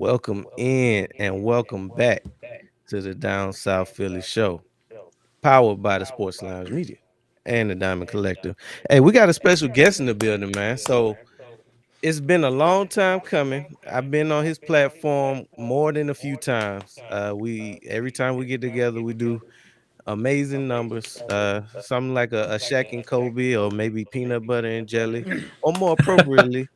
Welcome in and welcome back to the Down South Philly Show, powered by the Sports Lounge Media and the Diamond Collective. Hey, we got a special guest in the building, man. So it's been a long time coming. I've been on his platform more than a few times. We every time we get together, we do amazing numbers. Something like a Shaq and Kobe, or maybe peanut butter and jelly, or more appropriately,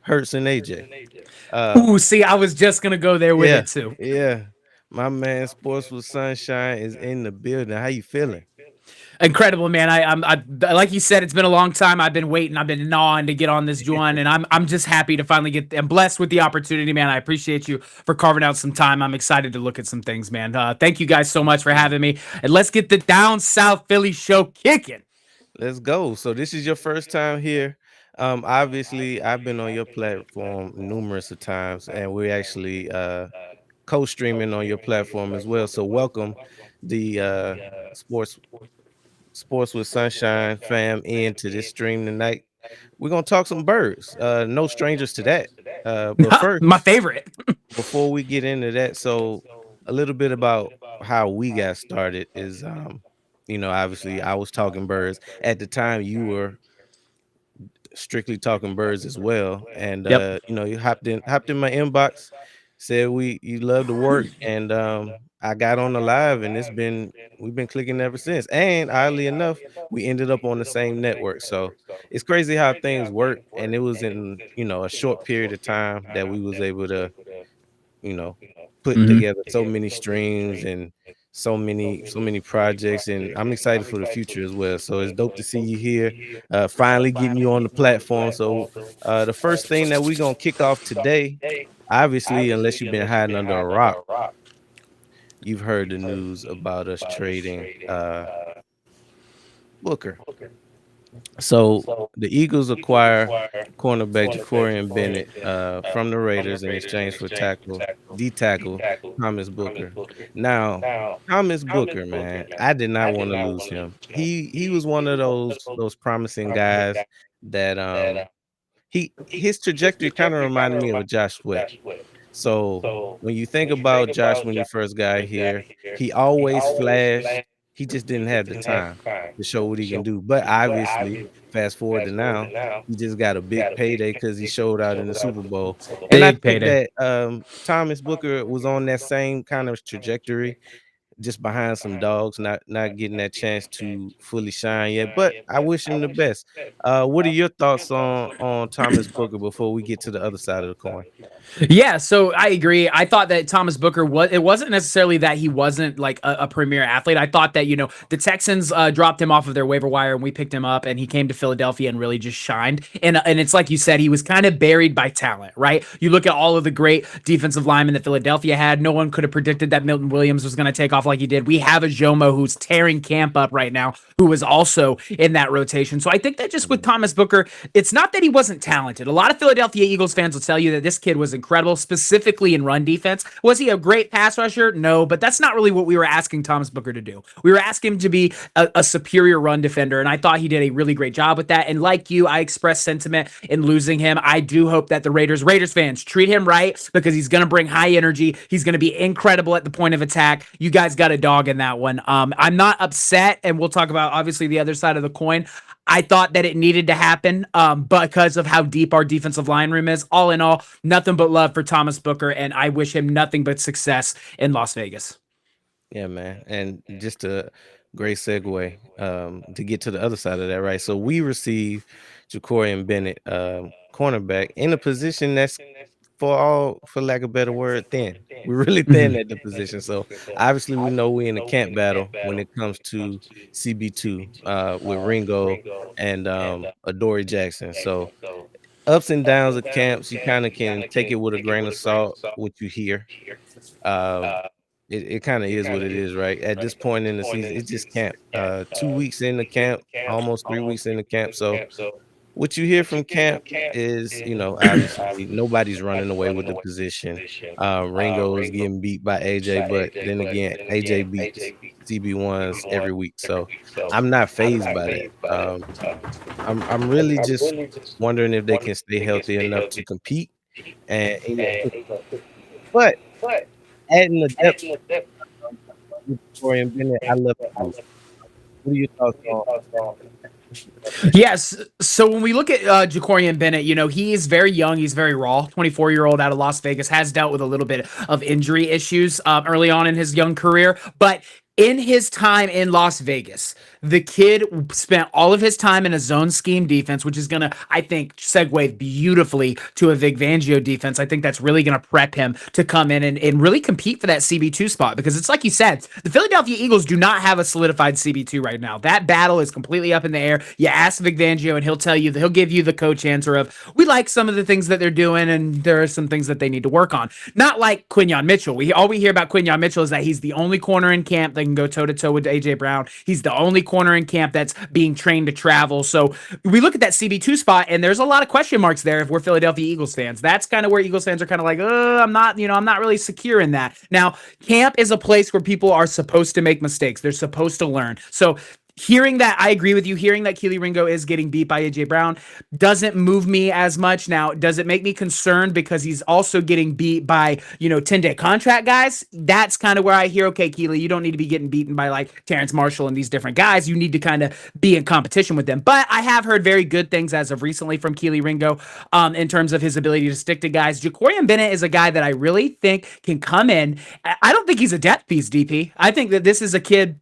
Hurts and AJ. Uh, Ooh, see, I was just gonna go there with Yeah, it too. yeah. My man, Sports with Sunshine is in the building. How you feeling? Incredible, man. Like you said, it's been a long time. I've been waiting. I've been gnawing to get on this joint, and I'm just happy to finally get. I'm blessed with the opportunity, man. I appreciate you for carving out some time. I'm excited to look at some things, man. Thank you guys so much for having me, and let's get the Down South Philly show kicking. Let's go. So this is your first time here. Obviously, I've been on your platform numerous of times, and we're actually co-streaming on your platform as well. So welcome the sports sports with Sunshine fam into this stream tonight. We're gonna talk some birds. No strangers to that. But My first, favorite. before we get into that, so a little bit about how we got started is obviously I was talking birds at the time. You were strictly talking birds as well, and Yep. you hopped in my inbox, said we you love the work, and I got on the live, and we've been clicking ever since. And oddly enough, we ended up on the same network. So it's crazy how things work, and it was in a short period of time that we was able to you know, put Hmm. together so many streams and so many projects, and I'm excited for the future as well. So it's dope to see you here, finally getting you on the platform. So the first thing that we're gonna kick off today, obviously, unless you've been hiding under a rock, you've heard the news about us trading Booker. So the Eagles acquire cornerback Jacorian Bennett from the Raiders in exchange for tackle Thomas Booker. Now, Thomas Booker, man, I did not want to lose him. He was one of those promising guys that his trajectory kind of reminded me of a Josh Sweat. So when you think about Josh when he first got here, he always flashed. He just didn't have the time to show what he can do. But obviously, fast forward to now, he just got a big payday because he showed out in the Super Bowl. And I Big think payday. that Thomas Booker was on that same kind of trajectory, just behind some dogs, not getting that chance to fully shine yet. But I wish him the best. What are your thoughts on Thomas Booker before we get to the other side of the coin? Yeah, so I agree. I thought that Thomas Booker was. It wasn't necessarily that he wasn't like a premier athlete. I thought that the Texans dropped him off of their waiver wire and we picked him up, and he came to Philadelphia and really just shined. And it's like you said, he was kind of buried by talent, right? You look at all of the great defensive linemen that Philadelphia had. No one could have predicted that Milton Williams was going to take off like he did. We have a Jomo who's tearing camp up right now, who was also in that rotation. So I think that just with Thomas Booker, it's not that he wasn't talented. A lot of Philadelphia Eagles fans will tell you that this kid was incredible, specifically in run defense. Was he a great pass rusher? No, but that's not really what we were asking Thomas Booker to do. We were asking him to be a superior run defender, and I thought he did a really great job with that. And like you, I expressed sentiment in losing him. I do hope that the Raiders fans treat him right, because he's going to bring high energy. He's going to be incredible at the point of attack. You guys got a dog in that one. I'm not upset, and we'll talk about obviously the other side of the coin. I thought that it needed to happen because of how deep our defensive line room is. All in all, nothing but love for Thomas Booker, and I wish him nothing but success in Las Vegas. Yeah, man. And just a great segue to get to the other side of that, right? So we receive Jacorian Bennett, cornerback, in a position that's for lack of a better word, thin. We're really thin at the position. So obviously we know we're in a camp battle when it comes to CB2 with Ringo and Adoree Jackson. So ups and downs of camps, you kind of can take it with a grain of salt, what you hear. Um, it kind of is what it is, right? At this point in the season, it's just camp. 2 weeks in the camp, almost 3 weeks in the camp. So what you hear from camp is, obviously nobody's running away with the position. Ringo is getting beat by AJ, but then again, AJ beats CB1s every week. So I'm not phased by that. I'm really just wondering if they can stay healthy enough to compete. And But adding the depth with Corey and Bennett, I love to see. What are your thoughts on? Yes. So when we look at Jacorian Bennett, he is very young. He's very raw. 24-year-old out of Las Vegas, has dealt with a little bit of injury issues early on in his young career. But in his time in Las Vegas, the kid spent all of his time in a zone scheme defense, which is going to, I think, segue beautifully to a Vic Fangio defense. I think that's really going to prep him to come in and really compete for that CB2 spot, because it's like you said, the Philadelphia Eagles do not have a solidified CB2 right now. That battle is completely up in the air. You ask Vic Fangio and he'll give you the coach answer of, we like some of the things that they're doing and there are some things that they need to work on. Not like Quinyon Mitchell. All we hear about Quinyon Mitchell is that he's the only corner in camp that can go toe to toe with AJ Brown. He's the only corner in camp that's being trained to travel. So we look at that CB2 spot and there's a lot of question marks there if we're Philadelphia Eagles fans. That's kind of where Eagles fans are kind of like, I'm not really secure in that. Now, camp is a place where people are supposed to make mistakes. They're supposed to learn. So hearing that, I agree with you. Hearing that Keely Ringo is getting beat by AJ Brown doesn't move me as much. Now, does it make me concerned because he's also getting beat by 10-day contract guys? That's kind of where I hear, okay, Keely, you don't need to be getting beaten by like Terrence Marshall and these different guys. You need to kind of be in competition with them. But I have heard very good things as of recently from Keely Ringo in terms of his ability to stick to guys. Jacorian Bennett is a guy that I really think can come in. I don't think he's a depth piece, DP. I think that this is a kid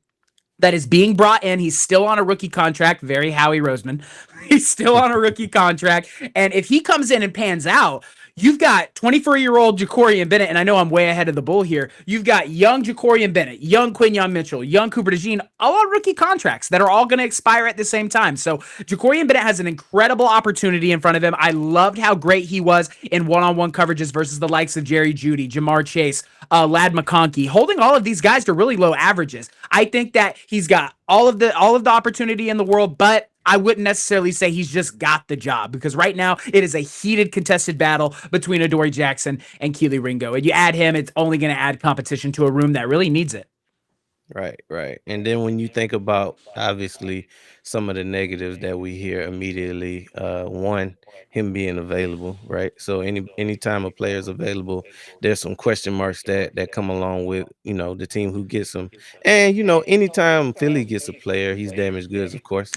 that is being brought in. He's still on a rookie contract, very Howie Roseman. He's still on a rookie contract. And if he comes in and pans out, you've got 24-year-old Jacorian Bennett, and I know I'm way ahead of the bull here. You've got young Jacorian Bennett, young Quinyon Mitchell, young Cooper DeJean, all on rookie contracts that are all going to expire at the same time. So Jacorian Bennett has an incredible opportunity in front of him. I loved how great he was in one-on-one coverages versus the likes of Jerry Jeudy, Jamar Chase, Lad McConkey, holding all of these guys to really low averages. I think that he's got all of the opportunity in the world, but I wouldn't necessarily say he's just got the job, because right now it is a heated contested battle between Adoree Jackson and Keely Ringo. And you add him, it's only going to add competition to a room that really needs it. Right. And then when you think about obviously some of the negatives that we hear immediately, one, him being available, right? So anytime a player is available, there's some question marks that come along with the team who gets him. And anytime Philly gets a player, he's damaged goods, of course.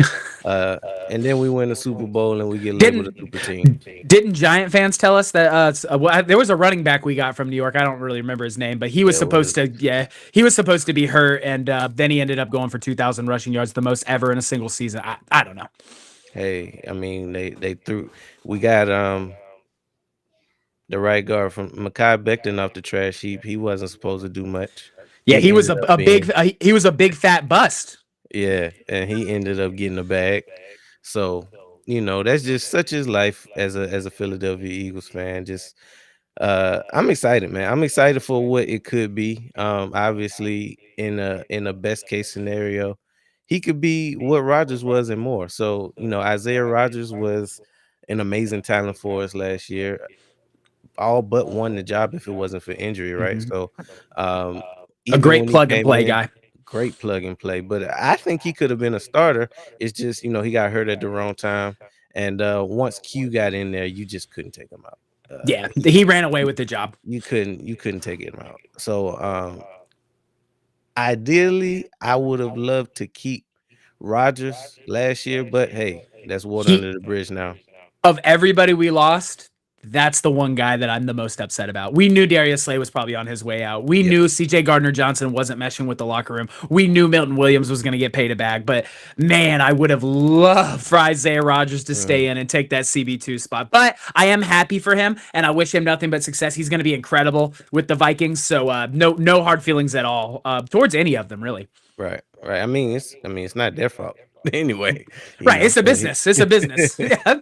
Uh, and then we win a Super Bowl and we get labeled a Didn't super team. didn't Giant fans tell us that there was a running back we got from New York? I don't really remember his name, but he was There supposed was. to he was supposed to be hurt, and then he ended up going for 2,000 rushing yards, the most ever in a single season. I don't know. Hey, I mean they threw. We got the right guard from Mekhi Becton off the trash heap. He wasn't supposed to do much. Yeah, He he was ended up a big being he was a big fat bust. Yeah, and he ended up getting a bag. So that's just such his life as a Philadelphia Eagles fan. Just I'm excited, man. I'm excited for what it could be. Obviously, in a best case scenario, he could be what Rodgers was and more. So Isaiah Rodgers was an amazing talent for us last year, all but won the job if it wasn't for injury, right? Mhm. So um A even great when he plug and came play in, guy. great plug and play. But I think he could have been a starter. It's just, he got hurt at the wrong time. And once Q got in there, you just couldn't take him out. Yeah, He he ran away with the job. you couldn't take him out. So ideally I would have loved to keep Rodgers last year, but hey, that's water He under the bridge now. Of everybody we lost, that's the one guy that I'm the most upset about. We knew Darius Slay was probably on his way out. We Yep. knew CJ Gardner-Johnson wasn't meshing with the locker room. We knew Milton Williams was going to get paid a bag. But man, I would have loved for Isaiah Rodgers to stay in and take that CB2 spot. But I am happy for him, and I wish him nothing but success. He's going to be incredible with the Vikings. So no hard feelings at all towards any of them, really. Right. I mean it's not their fault. Anyway, Right. It's a but he business. It's a business. Yeah.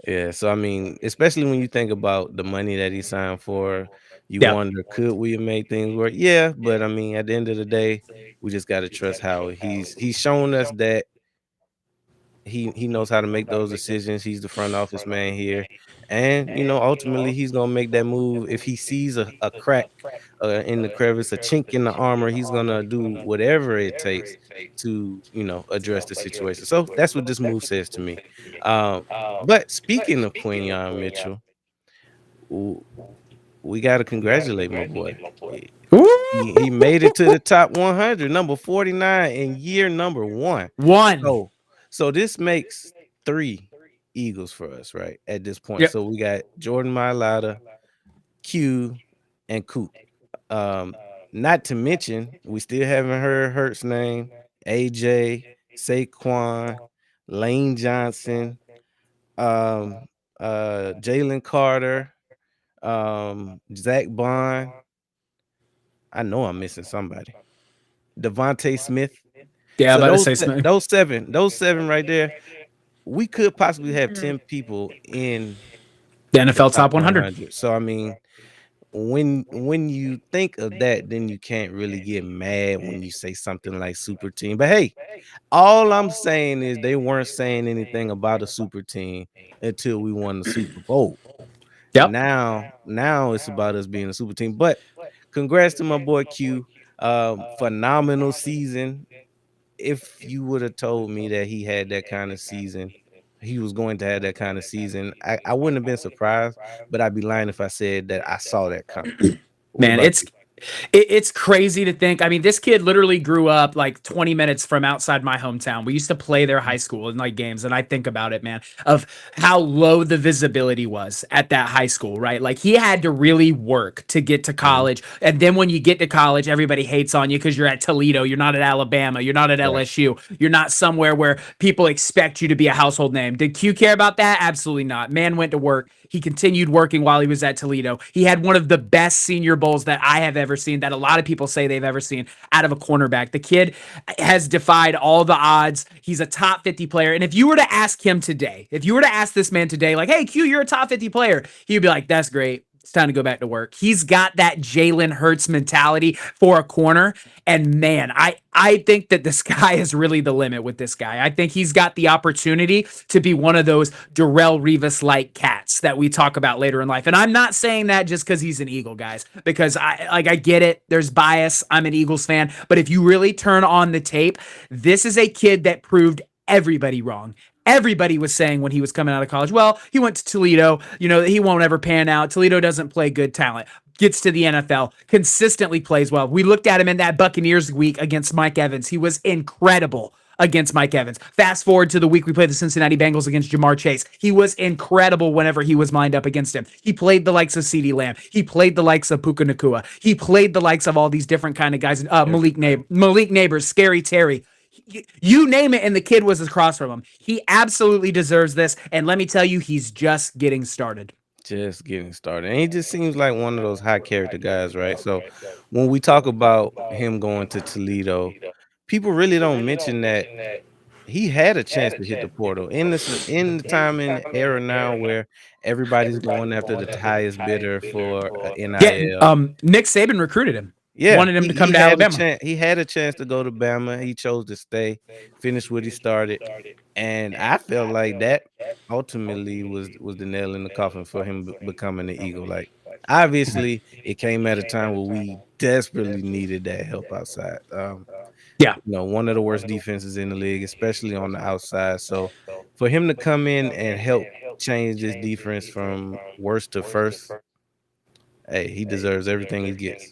Yeah, so I mean, especially when you think about the money that he signed for, you Yeah. wonder, could we have made things work? Yeah, but I mean, at the end of the day, we just got to trust Howard. He's shown us that he knows how to make those decisions. He's the front office man here, and ultimately he's gonna make that move if he sees a crack in the crevice, a chink in the armor. He's gonna do whatever it takes to address the situation. So that's what this move says to me. But speaking of Quinyon Mitchell, w- we got to congratulate my boy. He, Woo! he made it to the top 100, number 49 in year number one. One. So so this makes three Eagles for us, right? At this point. Yep. So we got Jordan Mailata, Q, and Coop. Um, Not to mention, we still haven't heard Hurt's name, AJ, Saquon, Lane Johnson, um, Jalen Carter, Zach Bond. I know I'm missing somebody. Devontae Smith. Yeah, So about to say something. those seven right there, we could possibly have 10 people in The the NFL top top 100. 100. So I mean, when you think of that, then you can't really get mad when you say something like super team. But hey, all I'm saying is they weren't saying anything about a super team until we won the Super Bowl. Yep. Now it's about us being a super team. But congrats to my boy Q. Phenomenal season. If you would have told me that he had that kind of season, he was going to have that kind of season, I wouldn't have been surprised, but I'd be lying if I said that I saw that coming. What Man, about it's you? it's crazy to think. I mean, this kid literally grew up like 20 minutes from outside my hometown. We used to play their high school in like games, and I think about it, man, of how low the visibility was at that high school, right? Like he had to really work to get to Mhm. college. And then when you get to college, everybody hates on you because you're at Toledo, you're not at Alabama, you're not at Right. LSU, you're not somewhere where people expect you to be a household name. Did Q care about that? Absolutely not. Man went to work. He continued working while he was at Toledo. He had one of the best senior bowls that I have ever seen, that a lot of people say they've ever seen out of a cornerback. The kid has defied all the odds. He's a top 50 player. And if you were to ask him today, if you were to ask this man today, like, hey, Q, you're a top 50 player, he'd be like, that's great. It's time to go back to work. He's got that Jalen Hurts mentality for a corner. And man, I think that the sky is really the limit with this guy. I think he's got the opportunity to be one of those Darrell Revis like cats that we talk about later in life. And I'm not saying that just because he's an Eagle, guys, because I get it. There's bias. I'm an Eagles fan. But if you really turn on the tape, this is a kid that proved everybody wrong. Everybody was saying when he was coming out of college, well, he went to Toledo, he won't ever pan out. Toledo doesn't play good talent. Gets to the NFL, consistently plays well. We looked at him in that Buccaneers week against Mike Evans. He was incredible against Mike Evans. Fast forward to the week we played the Cincinnati Bengals against Jamar Chase. He was incredible whenever he was lined up against him. He played the likes of CeeDee Lamb. He played the likes of Puka Nakua. He played the likes of all these different kind of guys. Malik Neighbors, Scary Terry. You name it, and the kid was across from him. He absolutely deserves this. And let me tell you, he's just getting started. Just getting started. And he just seems like one of those high character guys, right? So when we talk about him going to Toledo, people really don't mention that he had a chance to hit the portal in the time and era now where everybody's going after the highest bidder for Yeah, NIL. Nick Saban recruited him, Yeah, wanted him to come he to had a Alabama. chance. He had a chance to go to Bama. He chose to stay, finish what he started, and I felt like that ultimately was the nail in the coffin for him becoming the Eagle. Like, obviously, it came at a time where we desperately needed that help outside. Yeah, One of the worst defenses in the league, especially on the outside. So, for him to come in and help change this defense from worst to first, hey, he deserves everything he gets.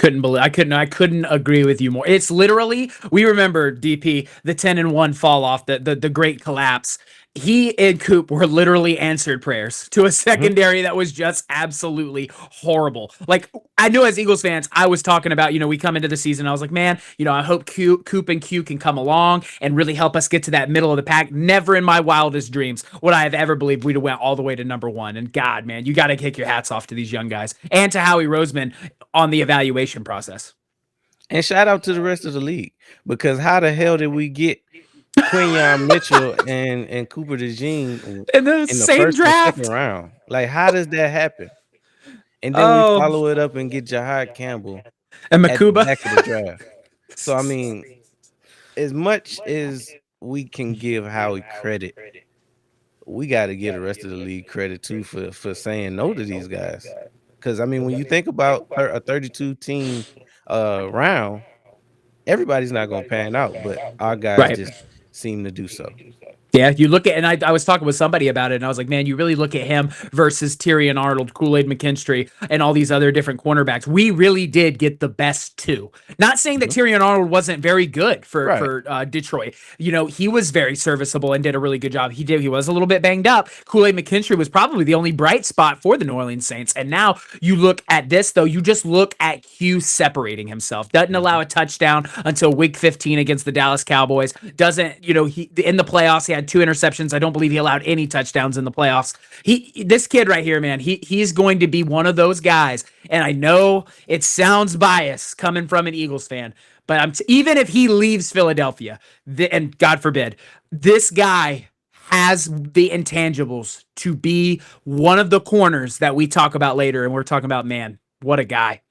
I couldn't agree with you more. It's literally, we remember DP, the 10-1 fall off, the great collapse. He and Coop were literally answered prayers to a Mhm. secondary that was just absolutely horrible. Like, I know as Eagles fans, I was talking about, we come into the season, I was like, man, I hope Coop and Q can come along and really help us get to that middle of the pack. Never in my wildest dreams would I have ever believed we'd have went all the way to number one. And God, man, you got to kick your hats off to these young guys and to Howie Roseman on the evaluation process. And shout out to the rest of the league, because how the hell did we get Quinyon Mitchell and Cooper DeJean In the in the same first and second draft. round? Like, how does that happen? And then we Oh, follow it up and get Jahad Campbell and at the Makuba. back of the draft. So I mean, as much as we can give Howie credit, we got to give the rest of the league credit too for saying no to these guys. Because I mean, when you think about a 32 team round, everybody's not going to pan out, but our guys Right. just seem to do so. Yeah, you look at, and I was talking with somebody about it, and I was like, man, you really look at him versus Tyrion Arnold, Kool-Aid McKinstry, and all these other different cornerbacks. We really did get the best two. Not saying that Mhm. Tyrion Arnold wasn't very good for Right. Detroit. He was very serviceable and did a really good job. He was a little bit banged up. Kool-Aid McKinstry was probably the only bright spot for the New Orleans Saints. And now you look at this, though, you just look at Q separating himself. Doesn't allow Mhm. a touchdown until week 15 against the Dallas Cowboys. Doesn't, he in the playoffs, he had 2 interceptions. I don't believe he allowed any touchdowns in the playoffs. This kid right here, man, he's going to be one of those guys. And I know it sounds biased coming from an Eagles fan, but even if he leaves Philadelphia, and God forbid, this guy has the intangibles to be one of the corners that we talk about later. And we're talking about, man, what a guy.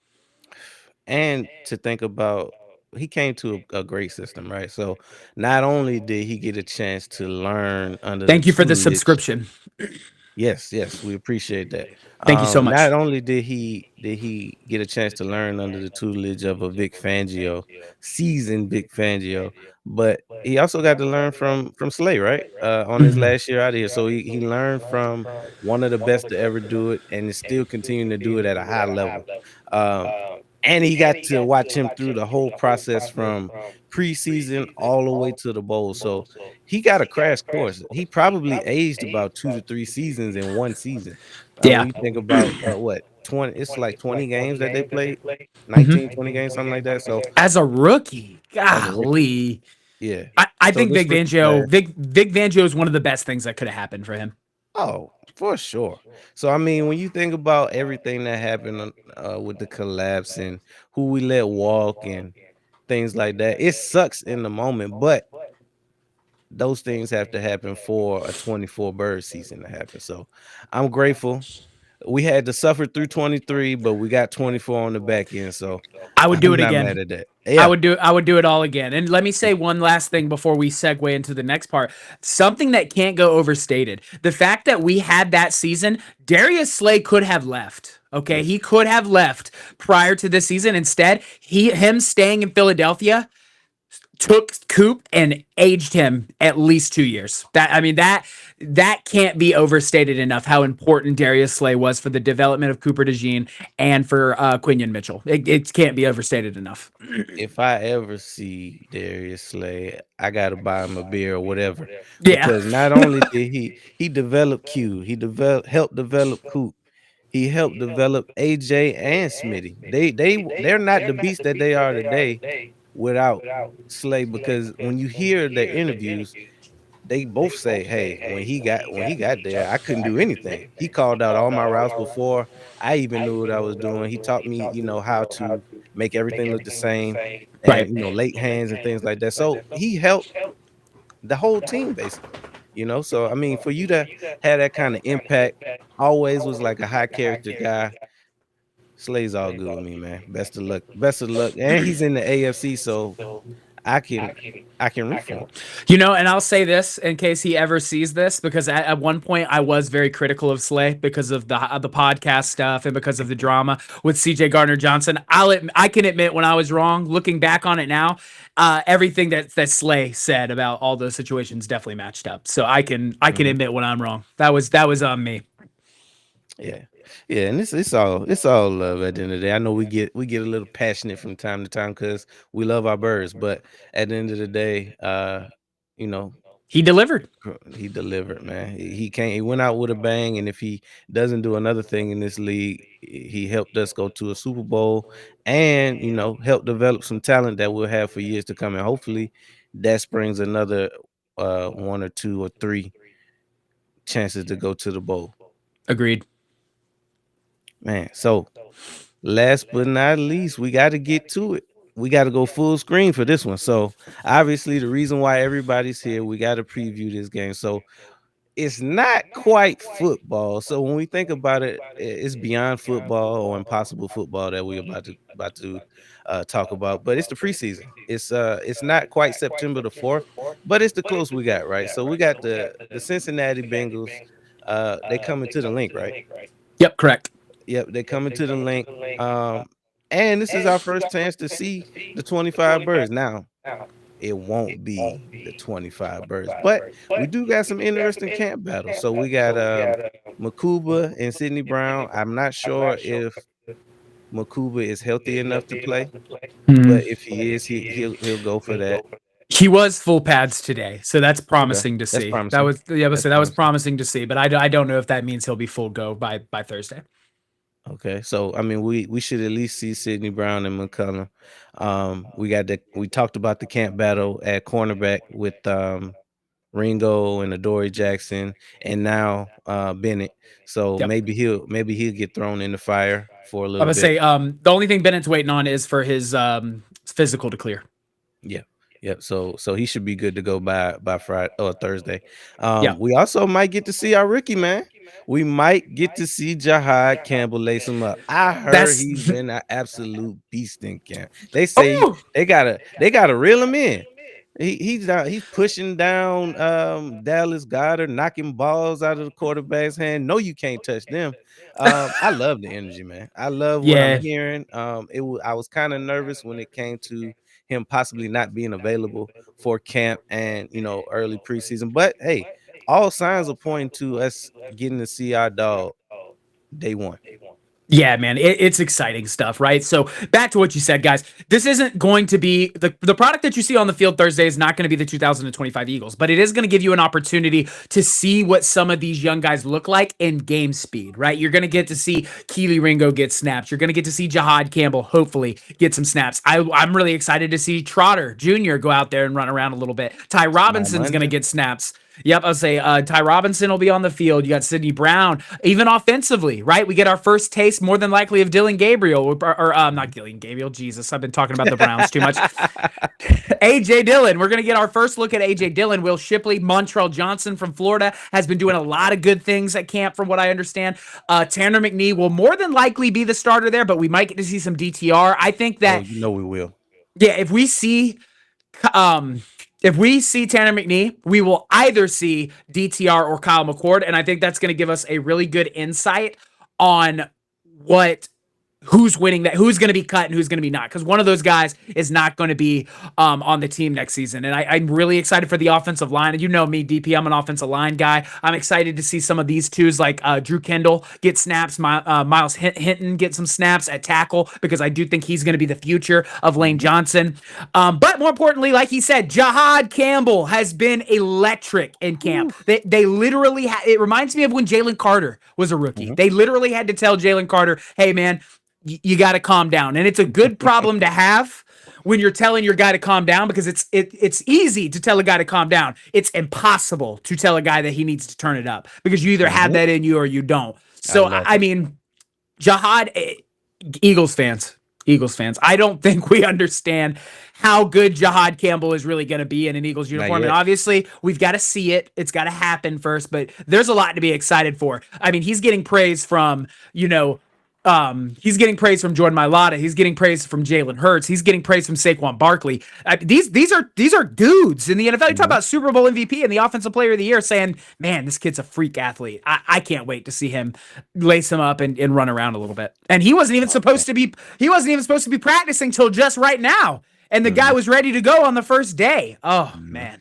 And to think about, he came to a great system, right? So not only did he get a chance to learn under the Thank you for the tutelage. subscription. Yes, yes, we appreciate that. Thank you so much. Not only did he get a chance to learn under the tutelage of a Vic Fangio, seasoned Vic Fangio, but he also got to learn from Slay, right? On his Mhm. last year out of here. So he learned from one of the best to ever do it and is still continuing to do it at a high level. Um, and he got to watch him through the whole process from preseason all the way to the bowl. So he got a crash course. He probably aged about 2 to 3 seasons in one season. Yeah. When you think about what 20, it's like 20 games that they played, Mhm. 19, 20 games, something like that. So As a rookie, as a rookie, golly. yeah. I So think this Vic rookie Fangio, class, Vic Fangio is one of the best things that could have happened for him. oh, for sure. So I mean, when you think about everything that happened with the collapse and who we let walk and things like that, it sucks in the moment, but those things have to happen for a 24 bird season to happen. So I'm grateful. We had to suffer through 23, but we got 24 on the back end. So I would do I'm it not again. mad at that. I Yeah. would do I would do it all again. And let me say one last thing before we segue into the next part. Something that can't go overstated. The fact that we had that season, Darius Slay could have left. Okay, Yes. he could have left prior to this season. Instead, him staying in Philadelphia took Coop and aged him at least 2 years. That can't be overstated enough. How important Darius Slay was for the development of Cooper DeJean and for Quinion Mitchell. It can't be overstated enough. If I ever see Darius Slay, I gotta buy him a beer or whatever. Yeah. Because not only did he develop Q, he helped develop Coop, he helped develop AJ and Smitty. They're not the beast that they are today without Slay, because when you hear their interviews, they both say, "Hey, when he got there, I couldn't do anything. He called out all my routes before I even knew what I was doing. He taught me, how to make everything look the same, and Right. late hands and things like that. So he helped the whole team basically. So I mean, for you to have that kind of impact, always was like a high character guy. Slay's all good with me, man. Best of luck. Best of luck. And he's in the AFC, so I can I can root for him. And I'll say this in case he ever sees this, because at one point I was very critical of Slay because of the podcast stuff and because of the drama with CJ Gardner Johnson. I can admit when I was wrong. Looking back on it now, everything that Slay said about all those situations definitely matched up. So I can Mhm. admit when I'm wrong. That was on me. Yeah. Yeah, and it's all love at the end of the day. I know we get a little passionate from time to time because we love our birds, but at the end of the day, you know, He delivered. he delivered, man. He went out with a bang, and if he doesn't do another thing in this league, he helped us go to a Super Bowl and help develop some talent that we'll have for years to come. And hopefully that springs another one or two or three chances to go to the bowl. Agreed. Man, so last but not least, we got to get to it. We got to go full screen for this one. So obviously, the reason why everybody's here, we got to preview this game. So it's not quite football. So when we think about it, it's beyond football or impossible football that we're about to talk about. But it's the preseason. It's not quite September the 4th, but it's the close we got, right? So we got the Cincinnati Bengals. They coming to the link, right? Yep. Correct. Yep, they coming to the link. Um, and this is our first chance to see the 25 birds. Now, it won't be the 25 birds. But we do got some interesting camp battles. So we got Makuba and Sidney Brown. I'm not sure if Makuba is healthy enough to play, but Mhm. if he is, he'll go for that. He was full pads today, so that's Okay, promising to that's see. That promising. was yeah, I would That's say that was promising. promising to see, but I don't know if that means he'll be full go by Thursday. Okay, so I mean, we should at least see Sidney Brown and McCullum. We talked about the camp battle at cornerback with Ringo and Adoree Jackson, and now Bennett. So Yep. maybe he'll get thrown in the fire for a I little would bit. say the only thing Bennett's waiting on is for his physical to clear. Yeah. Yep. So he should be good to go by Friday or Thursday. Yeah. We also might get to see our rookie man. We might get to see Jahad Campbell lace him up. I heard That's he's been an absolute beast in camp. They say oh they gotta reel him in. He's pushing down Dallas Goddard, knocking balls out of the quarterback's hand. No, you can't touch them. I love the energy, man. I love what I'm yeah. hearing. I was kind of nervous when it came to him possibly not being available for camp and early preseason. But hey, all signs are pointing to us getting to see our dog day one. Yeah, man, it's exciting stuff, right? So back to what you said, guys. This isn't going to be the product that you see on the field Thursday is not going to be the 2025 Eagles, but it is going to give you an opportunity to see what some of these young guys look like in game speed, right? You're going to get to see Keely Ringo get snaps. You're going to get to see Jahad Campbell hopefully get some snaps. I'm really excited to see Trotter Jr. go out there and run around a little bit. Ty Smile Robinson's going to Monday. get snaps. Yep, I'll say Ty Robinson will be on the field. You got Sidney Brown, even offensively, right? We get our first taste, more than likely, of Dylan Gabriel, or not Dylan Gabriel. Jesus, I've been talking about the Browns too much. AJ Dillon, we're gonna get our first look at AJ Dillon. Will Shipley, Montrell Johnson from Florida has been doing a lot of good things at camp, from what I understand. Tanner McNee will more than likely be the starter there, but we might get to see some DTR. I think Oh, that we will. yeah, um, if we see Tanner McNee, we will either see DTR or Kyle McCord, and I think that's going to give us a really good insight on what who's winning that, who's going to be cut and who's going to be not, because one of those guys is not going to be on the team next season. And I'm really excited for the offensive line. And you know me, DP, I'm an offensive line guy. I'm excited to see some of these twos like Drew Kendall get snaps, Miles Hinton get some snaps at tackle, because I do think he's going to be the future of Lane Mhm, Johnson. But more importantly, like he said, Jahad Campbell has been electric in camp. whew, They literally it reminds me of when Jalen Carter was a rookie. mhm. They literally had to tell Jalen Carter, hey man, you got to calm down. And it's a good problem to have when you're telling your guy to calm down, because it's easy to tell a guy to calm down. It's impossible to tell a guy that he needs to turn it up, because you either have Mhm. that in you or you don't. I So love I mean, Jahad, Eagles fans, Eagles fans, I don't think we understand how good Jahad Campbell is really going to be in an Eagles not uniform. And yet. obviously, we've got to see it. It's got to happen first, but there's a lot to be excited for. I mean, he's getting praise from, he's getting praise from Jordan Mailata. He's getting praise from Jalen Hurts. He's getting praise from Saquon Barkley. These are dudes in the NFL. You talk Mhm. about Super Bowl MVP and the Offensive Player of the Year, saying, "Man, this kid's a freak athlete. I can't wait to see him lace him up and run around a little bit." And he wasn't even Oh man. supposed to be. He wasn't even supposed to be practicing till just right now. And the guy Mhm, was ready to go on the first day. Oh mhm. man.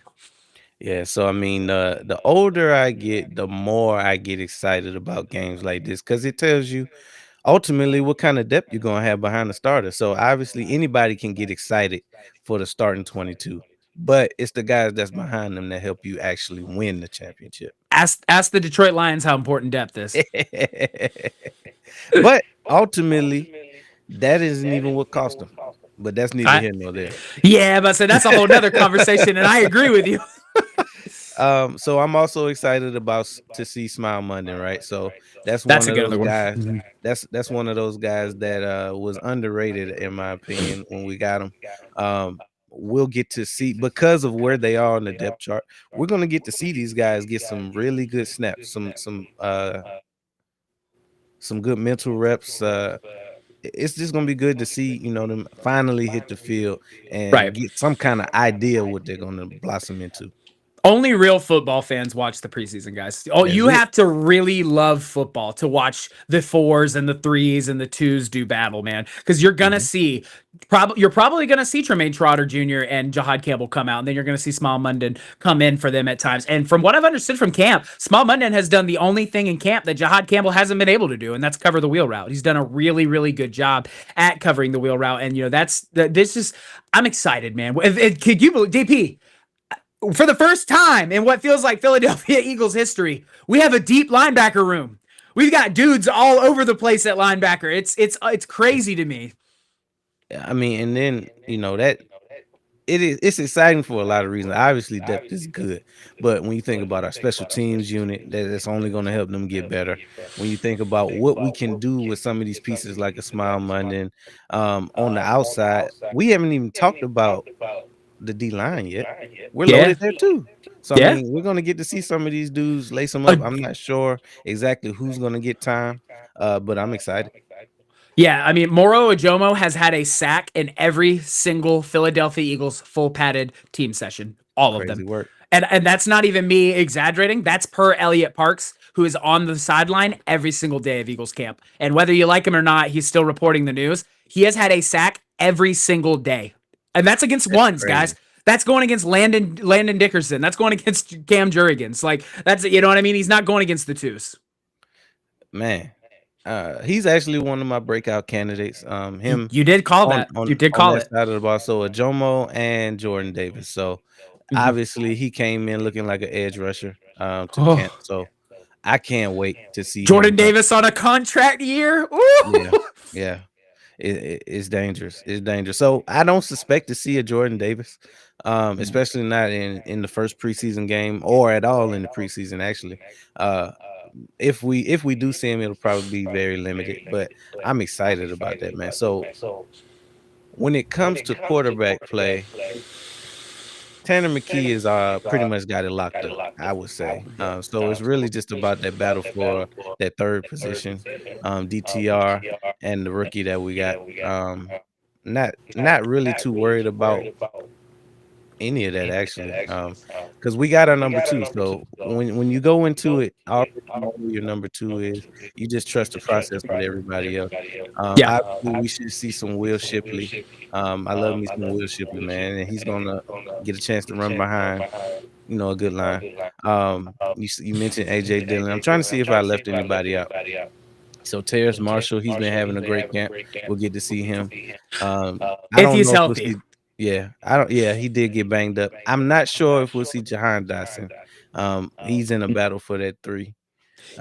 Yeah, so I mean, the older I get, the more I get excited about games like this, because it tells you ultimately what kind of depth you're gonna have behind the starter. So obviously anybody can get excited for the starting 22, but it's the guys that's behind them that help you actually win the championship. Ask the Detroit Lions how important depth is. But ultimately, that isn't even what cost them. But that's neither I, here nor there. yeah, but so that's a whole nother conversation, and I agree with you. So I'm also excited about to see Smile Monday, right? So that's That's one a of good those other one. guys. That's one of those guys that was underrated in my opinion when we got him. We'll get to see, because of where they are on the depth chart. We're gonna get to see these guys get some really good snaps, some good mental reps. It's just gonna be good to see them finally hit the field and Right. get some kind of idea what they're gonna blossom into. Only real football fans watch the preseason, guys. Oh, That's you it. have to really love football to watch the fours and the threes and the twos do battle, man. Because you're gonna Mhm. see, you're probably gonna see Tremaine Trotter Jr. and Jahad Campbell come out, and then you're gonna see Small Munden come in for them at times. And from what I've understood from camp, Small Munden has done the only thing in camp that Jahad Campbell hasn't been able to do, and that's cover the wheel route. He's done a really, really good job at covering the wheel route, and this is. I'm excited, man. Could you believe DP? For the first time in what feels like Philadelphia Eagles history, we have a deep linebacker room. We've got dudes all over the place at linebacker. It's crazy to me. I mean, and then that it's exciting for a lot of reasons. Obviously, depth is good, but when you think about our special teams unit, that's only going to help them get better. When you think about what we can do with some of these pieces, like a Smile Monday, on the outside, we haven't even talked about the D line yet. We're Yeah, loaded there too. So I yeah. mean, we're gonna get to see some of these dudes lace them Uh, up. I'm not sure exactly who's gonna get time, but I'm excited. yeah, I mean, Moro Ojomo has had a sack in every single Philadelphia Eagles full padded team session, all of Crazy them. work. And that's not even me exaggerating. That's per Elliot Parks, who is on the sideline every single day of Eagles camp. And whether you like him or not, he's still reporting the news. He has had a sack every single day. And that's against That's ones, guys. crazy, That's going against Landon Dickerson. That's going against Cam Jurgens. Like that's you know what I mean? He's not going against the twos. man. He's actually one of my breakout candidates. Him You did call on that. on You did on call that it. side of the ball. So Jomo and Jordan Davis. So Mhm. obviously he came in looking like an edge rusher to camp. Oh, So I can't wait to see him. Jordan Davis on a contract year. Ooh. Yeah, yeah. It's dangerous. It's dangerous. So I don't suspect to see a Jordan Davis, especially not in the first preseason game or at all in the preseason. Actually, uh, if we do see him, it'll probably be very limited. But I'm excited about that, man. So when it comes to quarterback play, Tanner McKee is pretty much got it locked up, I would say. So it's really just about that battle for that third position, DTR and the rookie that we got. Not really too worried about any of that actually, because we got our number two. So when you go into it, already know who your number two is. You just trust the process with everybody else. Yeah. Obviously, we should see some Will Shipley. I love me some Will Shipley, man, and he's gonna get a chance to run behind, a good line. You mentioned AJ Dillon. I'm trying to see if I left anybody out. So Terrace Marshall, he's been having a great camp. We'll get to see him. I If don't he's know if we'll healthy. see. Yeah, I don't. Yeah, he did get banged up. I'm not sure if we'll see Jahan Dotson. He's in a battle for that three.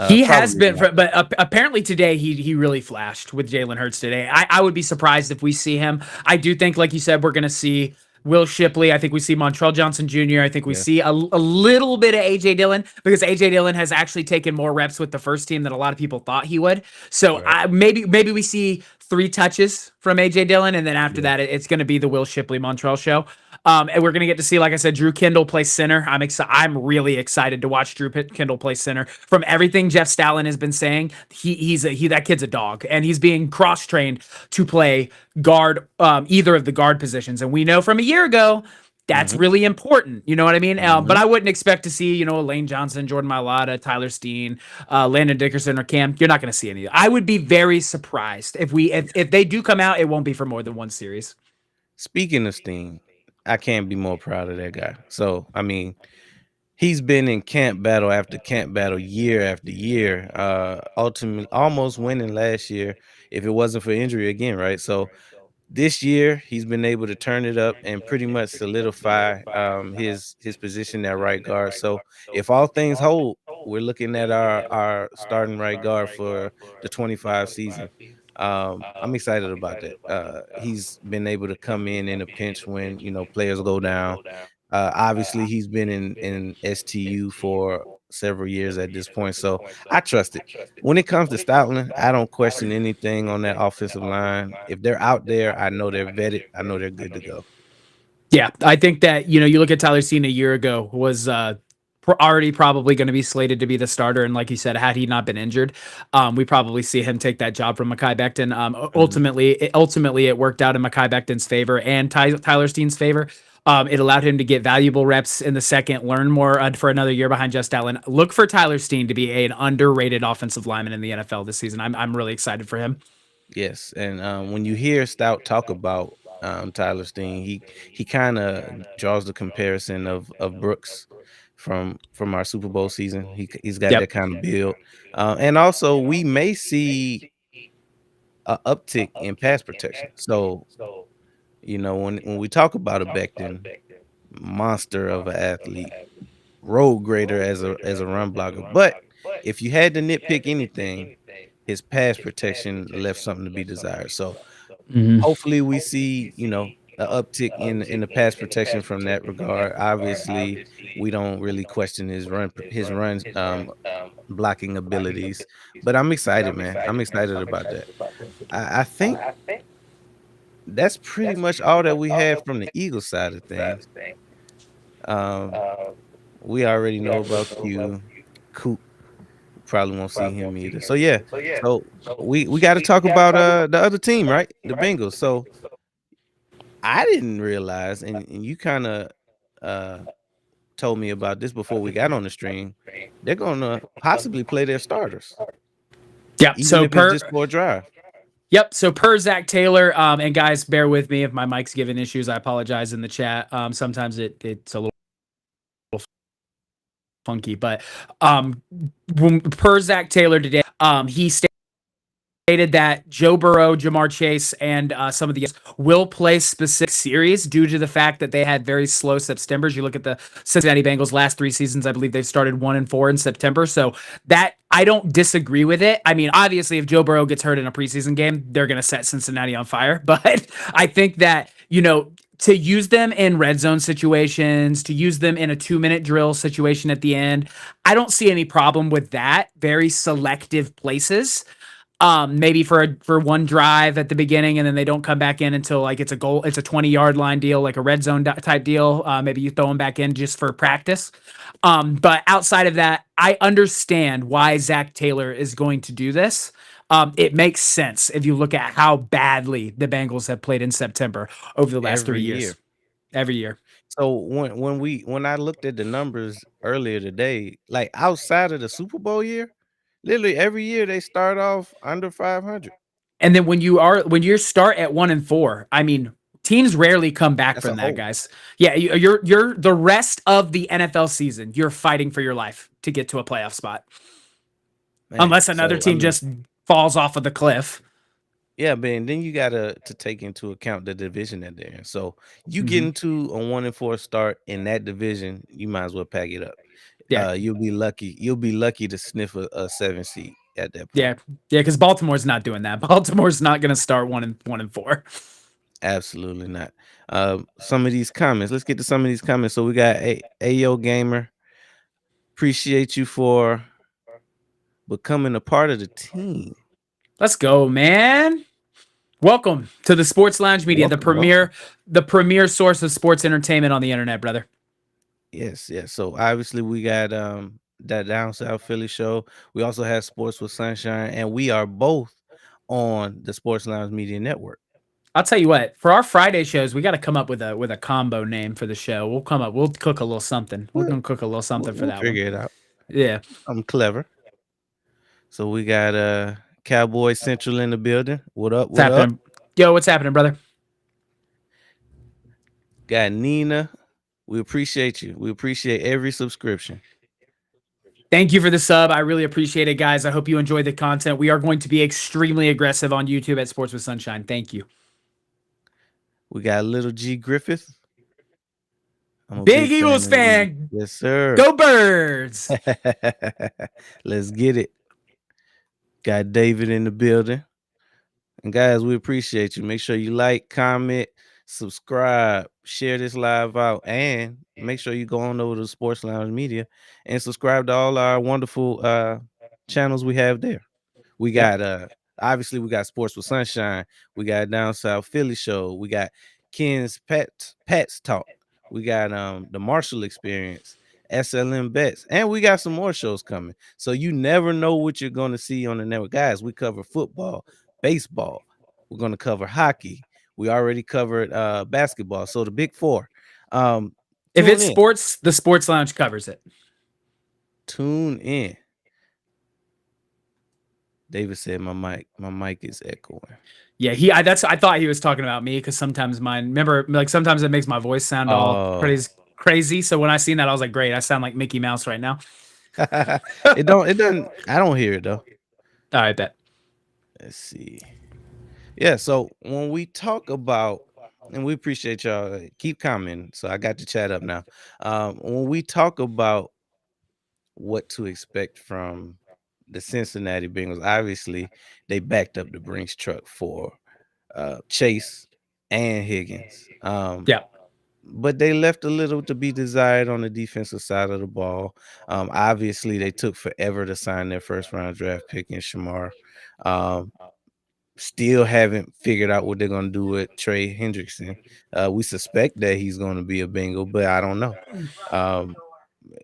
He has Probably been, not. but apparently today he really flashed with Jalen Hurts today. I would be surprised if we see him. I do think, like you said, we're going to see Will Shipley. I think we see Montrell Johnson Jr. I think we Yeah, see a little bit of AJ Dillon because AJ Dillon has actually taken more reps with the first team than a lot of people thought he would. So right. maybe we see 3 touches from AJ Dillon, and then after Yeah. that, it's going to be the Will Shipley Montrell show. And we're gonna get to see, like I said, Drew Kindle play center. I'm excited. I'm really excited to watch Drew Kindle play center. From everything Jeff Stalin has been saying, that kid's a dog, and he's being cross trained to play guard, either of the guard positions. And we know from a year ago that's Hmm. really important. You know what I mean? But Hmm. I wouldn't expect to see, Lane Johnson, Jordan Mailata, Tyler Steen, Landon Dickerson, or Cam. You're not going to see any. I would be very surprised if they do come out. It won't be for more than one series. Speaking of Steen, I can't be more proud of that guy. So I mean, he's been in camp battle after camp battle, year after year. Ultimately, almost winning last year if it wasn't for injury again, right? So this year he's been able to turn it up and pretty much solidify his position at right guard. So if all things hold, we're looking at our starting right guard for the 25 season. I'm excited about that. He's been able to come in a pinch when players go down. Obviously he's been in STU for several years at this point, so I trust it. When it comes to Stoutland, I don't question anything on that offensive line. If they're out there, I know they're vetted. I know they're good to go. Yeah, I think that you look at Tyler Steen a year ago was already probably going to be slated to be the starter, and like you said, had he not been injured, we probably see him take that job from Mekhi Becton. Mhm. Ultimately, it worked out in Mekhi Becton's favor and Tyler Steen's favor. It allowed him to get valuable reps in the second, learn more for another year behind Just Allen. Look for Tyler Steen to be an underrated offensive lineman in the NFL this season. I'm really excited for him. Yes, and when you hear Stout talk about Tyler Steen, he kind of draws the comparison of Brooks from our Super Bowl season. He's got Yep. that kind of build, and also we may see a uptick in pass protection. So when we talk about a Becton, monster of an athlete, road grader as a run blocker, but if you had to nitpick anything, his pass protection left something to be desired. So Mhm. hopefully we see, an uptick in the pass protection from that regard. Obviously, we don't really question his run blocking abilities, but I'm excited, man. I'm excited about that. I think that's pretty much all that we have from the Eagle side of things. Um, we already know about Q. Coop probably won't see him either. So yeah, so we got to talk about the other team, right? The Bengals. So I didn't realize, and you kind of uh told me about this before we got on the stream. They're gonna possibly play their starters, Yep. even So if it's per just for a drive. Yep. So per Zach Taylor, and guys, bear with me if my mic's giving issues. I apologize in the chat. Sometimes it's a little funky, but per Zach Taylor today, he stated that Joe Burrow, Jamar Chase, and some of the will play specific series due to the fact that they had very slow Septembers. You look at the Cincinnati Bengals last 3 seasons, I believe they've started 1-4 in September. So that I don't disagree with it. I mean, obviously, if Joe Burrow gets hurt in a preseason game, they're going to set Cincinnati on fire. But I think that, to use them in red zone situations, to use them in a 2-minute drill situation at the end, I don't see any problem with that. Very selective places, maybe for one drive at the beginning, and then they don't come back in until like it's a 20-yard line deal, like a red zone type deal. Maybe you throw them back in just for practice. But outside of that, I understand why Zach Taylor is going to do this. It makes sense if you look at how badly the Bengals have played in September over the last Every 3 years. year. Every year. So when I looked at the numbers earlier today, like outside of the Super Bowl year, literally every year they start off under 500. And then when you start at 1-4, I mean, teams rarely come back That's a from that, hole, guys. Yeah, you're the rest of the NFL season, you're fighting for your life to get to a playoff spot, man. unless another So I team mean, just falls off of the cliff. yeah, man. Then you gotta to take into account the division that they're in. So you get Mhm. into a 1-4 start in that division, you might as well pack it up. Yeah, You'll be lucky. You'll be lucky to sniff a 7 seed at that point. yeah, yeah. Because Baltimore's not doing that. Baltimore's not going to start 1-4. Absolutely not. Some of these comments. Let's get to some of these comments. So we got Ayo Gamer. Appreciate you for becoming a part of the team. Let's go, man. Welcome to the Sports Lounge Media, the Welcome, welcome. premier source of sports entertainment on the internet, brother. Yes, yes. So obviously we got that Down South Philly show. We also have Sports with Sunshine, and we are both on the Sports Lounge Media Network. I'll tell you what, for our Friday shows, we got to come up with a combo name for the show. We'll cook a little something. We're We'll, gonna cook a little something for we'll that one. figure it out. Yeah. I'm clever. So we got Cowboy Central in the building. What up? What's What up? happening? Yo, what's happening, brother? Got Nina. We appreciate you. We appreciate every subscription. Thank you for the sub. I really appreciate it, guys. I hope you enjoyed the content. We are going to be extremely aggressive on YouTube at Sports with Sunshine. Thank you. We got Little G Griffith. I'm a Big big Eagles fan of you. fan. Yes, sir. Go Birds. Let's get it. Got David in the building. And guys, we appreciate you. Make sure you like, comment, subscribe, share this live out, and make sure you go on over to Sports Lounge Media and subscribe to all our wonderful channels we have there. We Yep. got obviously we got Sports with Sunshine, we got Down South Philly show, we got Ken's Pets Talk, we got the Marshall Experience, SLM Bets, and we got some more shows coming. So you never know what you're going to see on the network. Guys, we cover football, baseball, we're going to cover hockey. We already covered basketball. So the big four. Um, If tune it's in. sports, the Sports Lounge covers it. Tune in. David said my mic is echoing. Yeah, I thought he was talking about me because sometimes mine. Remember, like sometimes it makes my voice sound all Oh, pretty crazy. So when I seen that, I was like, great, I sound like Mickey Mouse right now. it doesn't. I don't hear it though. All right, bet. Let's see. Yeah. So when we talk about, and we appreciate y'all. Keep commenting. So I got the chat up now. When we talk about what to expect from the Cincinnati Bengals, obviously they backed up the Brinks truck for Chase and Higgins. Yeah. But they left a little to be desired on the defensive side of the ball. Obviously, they took forever to sign their first round draft pick in Shamar. Um, Still haven't figured out what they're going to do with Trey Hendrickson. We suspect that he's going to be a Bengal, but I don't know. Um,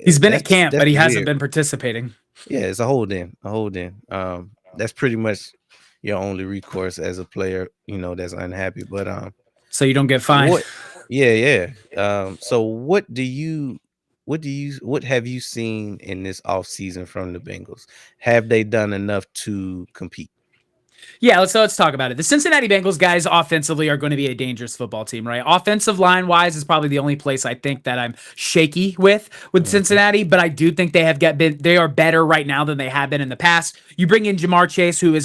He's been at that's camp, but that's he hasn't weird. been participating. Yeah, it's a hold in, a hold in. That's pretty much your only recourse as a player, that's unhappy. But So you don't get fined. what? Yeah, yeah. So what have you seen in this off season from the Bengals? Have they done enough to compete? Yeah, let's talk about it. The Cincinnati Bengals guys offensively are going to be a dangerous football team, right? Offensive line wise is probably the only place I think that I'm shaky with Mhm. Cincinnati, but I do think they are better right now than they have been in the past. You bring in Jamar Chase, who is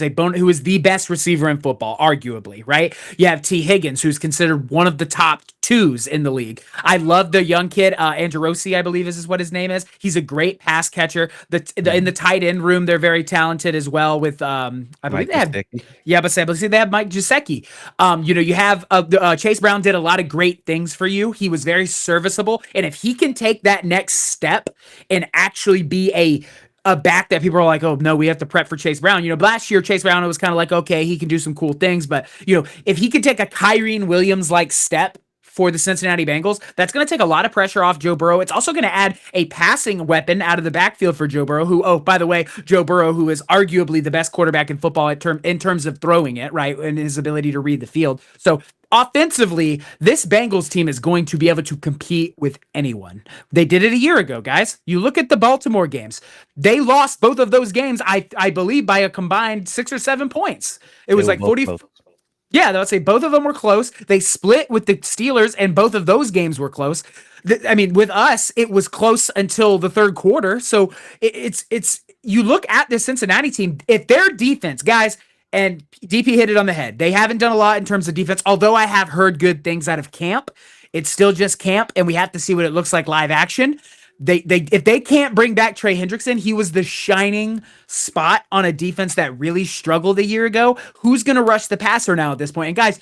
the best receiver in football, arguably, right? You have T. Higgins, who's considered one of the top twos in the league. I love the young kid, Andrew Rossi, I believe is what his name is. He's a great pass catcher. In the Mhm. tight end room, they're very talented as well. With I believe Mike they have Gesicki. yeah, but see, they have Mike Gesicki. You have Chase Brown did a lot of great things for you. He was very serviceable, and if he can take that next step and actually be a back that people are like, oh no, we have to prep for Chase Brown. Last year Chase Brown it was kind of like, okay, he can do some cool things, but if he could take a Kyrene Williams like step for the Cincinnati Bengals, that's going to take a lot of pressure off Joe Burrow. It's also going to add a passing weapon out of the backfield for Joe Burrow, who, oh, by the way, Joe Burrow, who is arguably the best quarterback in football in terms of throwing it, right, and his ability to read the field. So offensively, this Bengals team is going to be able to compete with anyone. They did it a year ago, guys. You look at the Baltimore games. They lost both of those games, I believe, by a combined 6 or 7 points. It They was were like both 40, close. yeah, I would say both of them were close. They split with the Steelers, and both of those games were close. I mean, with us, it was close until the third quarter. So it's you look at this Cincinnati team. If their defense, guys, and DP hit it on the head. They haven't done a lot in terms of defense. Although I have heard good things out of camp, it's still just camp, and we have to see what it looks like live action. They if they can't bring back Trey Hendrickson, he was the shining spot on a defense that really struggled a year ago. Who's going to rush the passer now at this point? And guys,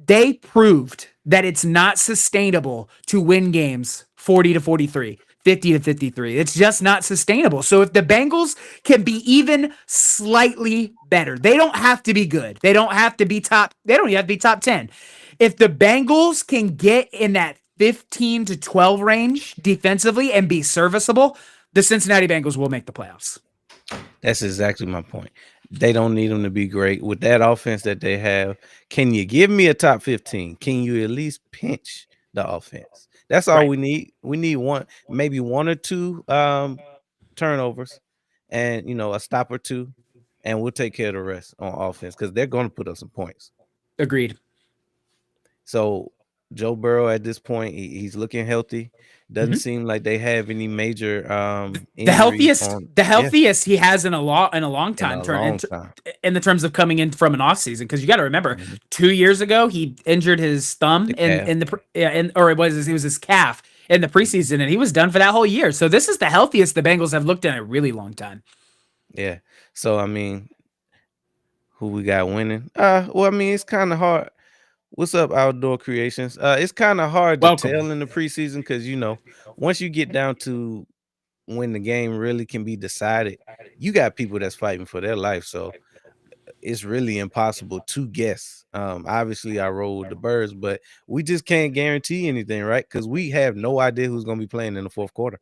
they proved that it's not sustainable to win games 40 to 43. 50 to 53. It's just not sustainable. So if the Bengals can be even slightly better, they don't have to be good. They don't even have to be top 10. If the Bengals can get in that 15 to 12 range defensively and be serviceable, the Cincinnati Bengals will make the playoffs. That's exactly my point. They don't need them to be great with that offense that they have. Can you give me a top 15? Can you at least pinch the offense? That's all Right. we need. We need maybe one or two turnovers, and a stop or two, and we'll take care of the rest on offense because they're going to put up some points. Agreed. So Joe Burrow at this point, he's looking healthy. Doesn't Mhm. seem like they have any major the injuries healthiest on. the Yeah, healthiest he has in a long in time a long turn time. in the terms of coming in from an off season, because you got to remember Mhm. 2 years ago he injured his thumb The calf. or it was his calf in the preseason, and he was done for that whole year. So this is the healthiest the Bengals have looked in a really long time. Yeah. So I mean, who we got winning? Well, I mean, it's kind of hard. What's up, Outdoor Creations? It's kind of hard to Welcome. tell in the preseason because once you get down to when the game really can be decided, you got people that's fighting for their life. So it's really impossible to guess. Obviously, I roll with the birds, but we just can't guarantee anything, right? Because we have no idea who's going to be playing in the fourth quarter.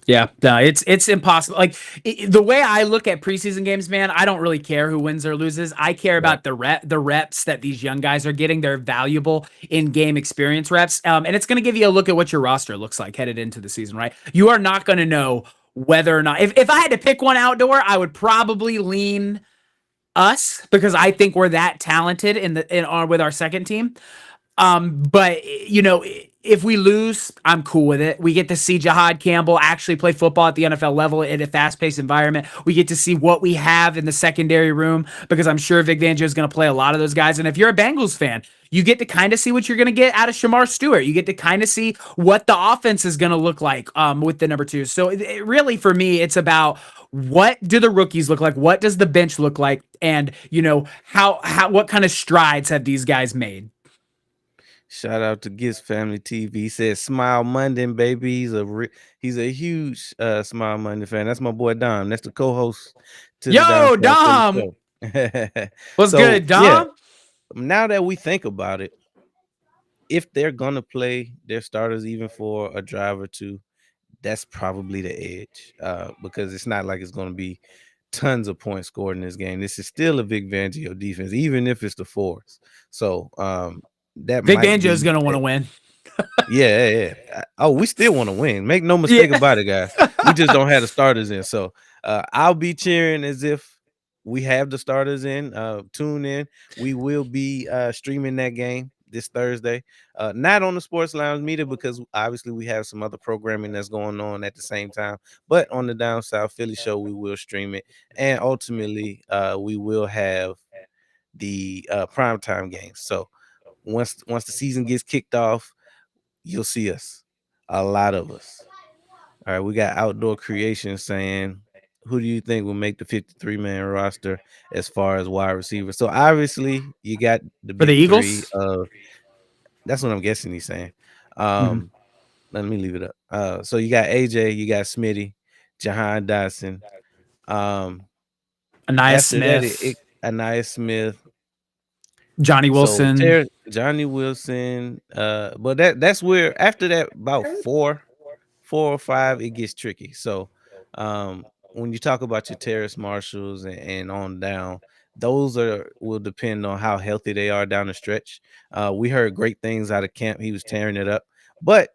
Yeah, no, it's impossible. Like the way I look at preseason games, man, I don't really care who wins or loses. I care Right. about the reps that these young guys are getting. They're valuable in game experience reps, and it's going to give you a look at what your roster looks like headed into the season. Right, you are not going to know whether or not. If I had to pick one outdoor, I would probably lean us because I think we're that talented in our with our second team. But if we lose, I'm cool with it. We get to see Jahad Campbell actually play football at the NFL level in a fast-paced environment. We get to see what we have in the secondary room because I'm sure Vic Fangio is going to play a lot of those guys. And if you're a Bengals fan, you get to kind of see what you're going to get out of Shamar Stewart. You get to kind of see what the offense is going to look like with the number two. So really, for me, it's about what do the rookies look like? What does the bench look like? And how what kind of strides have these guys made? Shout out to Gis Family TV. He says Smile Monday, baby. He's a huge Smile Monday fan. That's my boy Dom. That's the co-host to the Down Yo, South Philly Dom, show. what's So good, yeah, Dom? now that we think about it, if they're gonna play their starters even for a drive or two, that's probably the edge. Because it's not like it's gonna be tons of points scored in this game. This is still a Vic Fangio defense, even if it's the fours. So that Vic might Fangio is be gonna want to win. yeah, yeah, yeah. Oh, we still want to win. Make no mistake Yeah. about it, guys. We just don't have the starters in. So I'll be cheering as if we have the starters in. Tune in. We will be streaming that game this Thursday. Not on the Sports Lounge meter because obviously we have some other programming that's going on at the same time. But on the Down South Philly show, we will stream it. And ultimately, we will have the primetime games. So once the season gets kicked off, you'll see us, a lot of us. All right, we got Outdoor Creation saying, who do you think will make the 53-man roster as far as wide receivers? So obviously you got the For the big three Eagles. of that's what I'm guessing he's saying. Mhm. Let me leave it up. So you got AJ, you got Smitty, Jahan Dotson. Um, Anaya after that, Smith, Anaya Smith. Johnny So Wilson. Johnny Wilson. But that's where after that, about four or five, it gets tricky. So when you talk about your Terrace Marshalls and on down, those will depend on how healthy they are down the stretch. We heard great things out of camp. He was tearing it up. But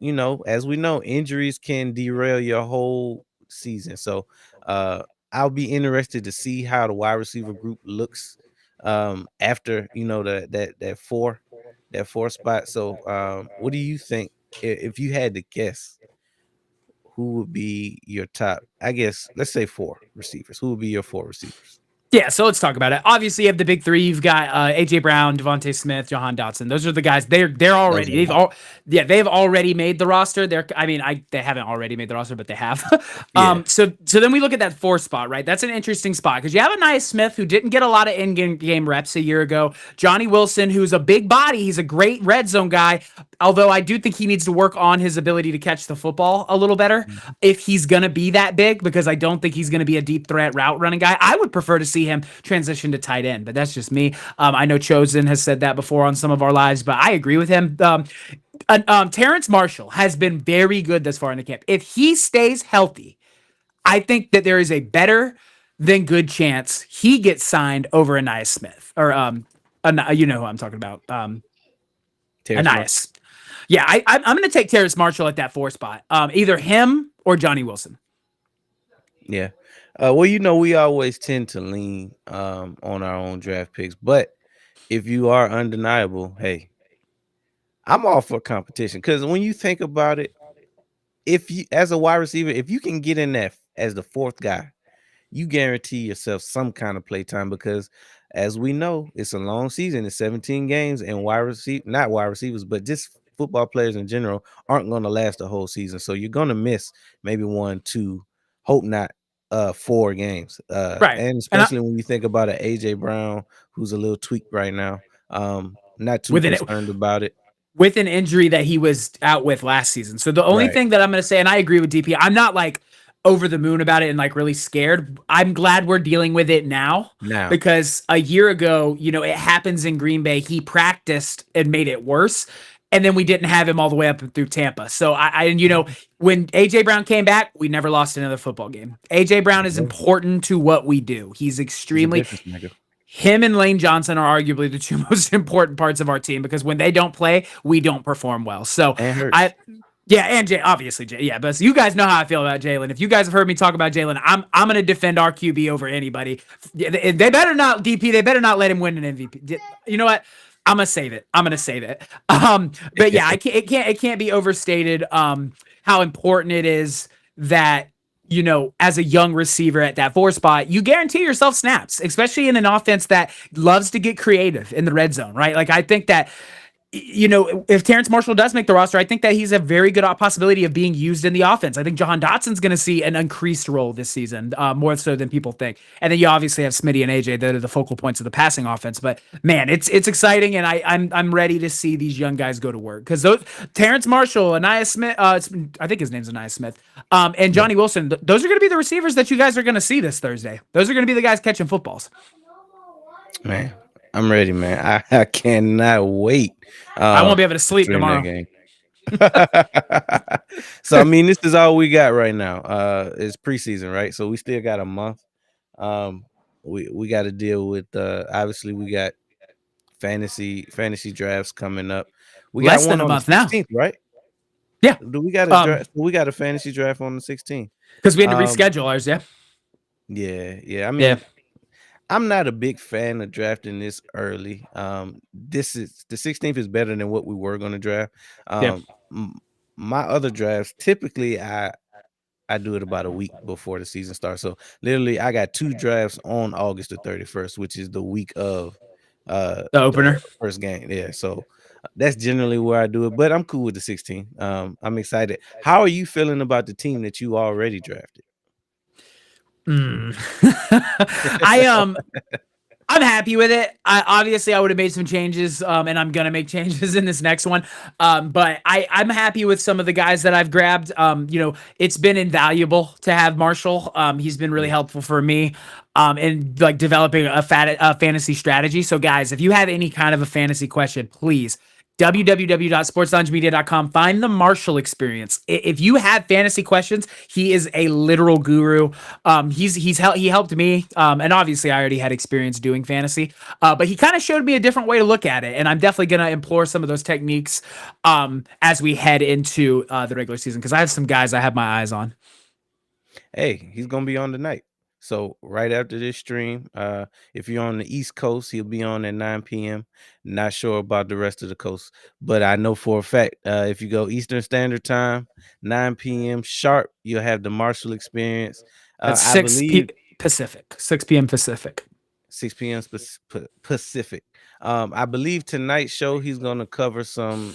as we know, injuries can derail your whole season. So I'll be interested to see how the wide receiver group looks after that four spot. So what do you think if you had to guess? Who would be your top? I guess let's say four receivers. Who would be your four receivers? Yeah, so let's talk about it. Obviously, you have the big three. You've got AJ Brown, Devontae Smith, Jahan Dotson. Those are the guys. They're Those already are they've all yeah they've already made the roster. They haven't already made the roster, but they have. yeah. So then we look at that fourth spot, right? That's an interesting spot because you have Anaya Smith who didn't get a lot of in-game reps a year ago. Johnny Wilson, who's a big body, he's a great red zone guy. Although I do think he needs to work on his ability to catch the football a little better if he's going to be that big, because I don't think he's going to be a deep threat route running guy. I would prefer to see him transition to tight end, but that's just me. I know Chosen has said that before on some of our lives, but I agree with him. Terrence Marshall has been very good thus far in the camp. If he stays healthy, I think that there is a better than good chance he gets signed over Anais Smith or you know who I'm talking about. Terrace Marshall. Anais. Yeah, I'm going to take Terrace Marshall at that four spot. Either him or Johnny Wilson. Yeah. Well, we always tend to lean on our own draft picks, but if you are undeniable, hey, I'm all for competition because when you think about it, if you as a wide receiver, if you can get in there as the fourth guy, you guarantee yourself some kind of play time because as we know, it's a long season, it's 17 games, and not wide receivers, but just football players in general aren't going to last the whole season. So you're going to miss maybe one, two, hope not 4 games. Right. And And especially when you think about an AJ Brown who's a little tweaked right now. Not too with an concerned about it. with an injury that he was out with last season. So the only Right. thing that I'm going to say, and I agree with DP, I'm not like over the moon about it and like really scared. I'm glad we're dealing with it now Now. because a year ago, it happens in Green Bay. He practiced and made it worse. and then we didn't have him all the way up through Tampa. So and when AJ Brown came back, we never lost another football game. AJ Brown is Yeah, important to what we do. He's he's a extremely difference maker. him and Lane Johnson are arguably the two most important parts of our team because when they don't play, we don't perform well. So And I Hurts. yeah, and Jay, obviously Jay. Yeah, but you guys know how I feel about Jalen. If you guys have heard me talk about Jalen, I'm gonna defend our QB over anybody. They better not DP. They better not let him win an MVP. You know what? I'm gonna save it. I'm gonna save it. But yeah, I can't. It can't be overstated. How important it is that as a young receiver at that 4 spot, you guarantee yourself snaps, especially in an offense that loves to get creative in the red zone, right? Like I think that if Terrence Marshall does make the roster, I think that he's a very good possibility of being used in the offense. I think Jahan Dotson's going to see an increased role this season, more so than people think. And then you obviously have Smitty and AJ that are the focal points of the passing offense. But man, it's exciting, and I'm ready to see these young guys go to work because those Terrence Marshall, Anaya Smith, I think his name's Anaya Smith, and Yeah, Johnny Wilson. Those are going to be the receivers that you guys are going to see this Thursday. Those are going to be the guys catching footballs. man, I'm ready, man. I cannot wait I uh won't be able to sleep during that tomorrow. game. So I mean, this is all we got right now. It's preseason, right? So we still got a month. Um, we got to deal with obviously we got fantasy drafts coming up. We got Less than one a on the month now. 16th, right? Yeah. Do we got a Um, draft? We got a fantasy draft on the 16th. because we had to Um, reschedule ours. Yeah. yeah. I Yeah. mean, I'm not a big fan of drafting this early. This is the 16th is better than what we were going to draft. Yeah. M- my other drafts typically I do it about a week before the season starts. So literally, I got 2 drafts on August the 31st, which is the week of The the opener. first game. Yeah, so that's generally where I do it. But I'm cool with the 16. I'm excited. How are you feeling about the team that you already drafted? Mm. I I'm happy with it. I would have made some changes, and I'm gonna make changes in this next one. But I'm happy with some of the guys that I've grabbed. It's been invaluable to have Marshall. He's been really Yeah. helpful for me. In like developing a fantasy strategy. So guys, if you have any kind of a fantasy question, please www.sportsloungemedia.com. Find the Marshall experience. If you have fantasy questions, he is a literal guru. He helped me, and obviously I already had experience doing fantasy, but he kind of showed me a different way to look at it, and I'm definitely gonna implore some of those techniques as we head into the regular season because I have some guys I have my eyes on. Hey, he's gonna be on tonight. So right after this stream, if you're on the East Coast, he'll be on at 9 p.m. Not sure about the rest of the coast, but I know for a fact if you go Eastern Standard Time, 9 p.m. sharp, you'll have the Marshall experience. That's I believe Pacific, 6 p.m. Pacific. 6 p.m. Pacific. I believe tonight's show he's gonna cover some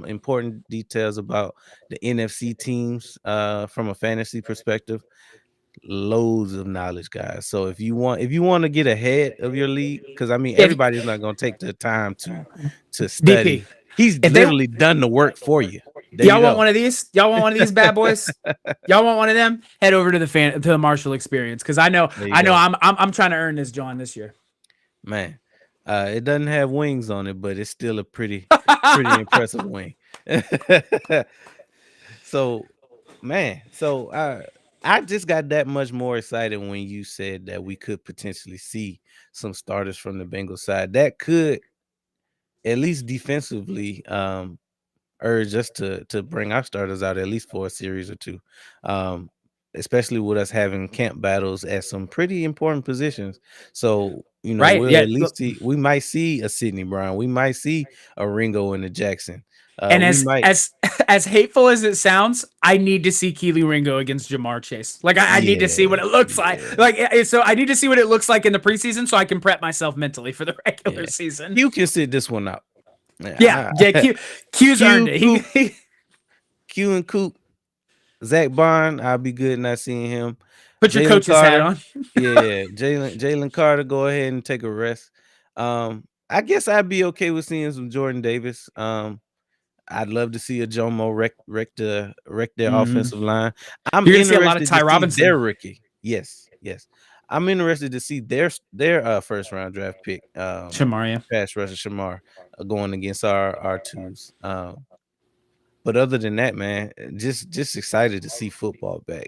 important details about the NFC teams from a fantasy perspective. Loads of knowledge, guys. So if you want to get ahead of your league, because I mean If everybody's not gonna take the time to study. DP, He's if they literally done the work for you. There you y'all want go. one of these, bad boys. Y'all want one of them? Head over to the Marshall experience because I know There you I know go, I'm trying to earn this John this year. man. It doesn't have wings on it, but it's still a pretty impressive wing. So, man, I just got that much more excited when you said that we could potentially see some starters from the Bengals side. That could at least defensively urge us to bring our starters out at least for a series or two. Um, Especially with us having camp battles at some pretty important positions. So, Right? we'll Yeah. at least we might see a Sidney Brown, we might see a Ringo and a Jackson. And We as might, as as hateful as it sounds, I need to see Keely Ringo against Jamar Chase. Like I need to see what yeah, it looks like. yeah, So I need to see what it looks like in the preseason so I can prep myself mentally for the regular yeah. season. You can sit this one out. Yeah, Yeah, yeah. Q's earned Q, it. Coop, Q and Coop, Zach Bond, I'll be good not seeing him. Put your Jalen coach's hat Carter, on. yeah, Jalen Carter, go ahead and take a rest. I guess I'd be okay with seeing some Jordan Davis. I'd love to see a Jomo wreck their Mhm. offensive line. I'm You're gonna see a lot of interested to Ty see their Robinson. rookie. Yes. I'm interested to see their first round draft pick, Shamaria. pass rusher Shamar, going against our twos. But other than that, man, just excited to see football back.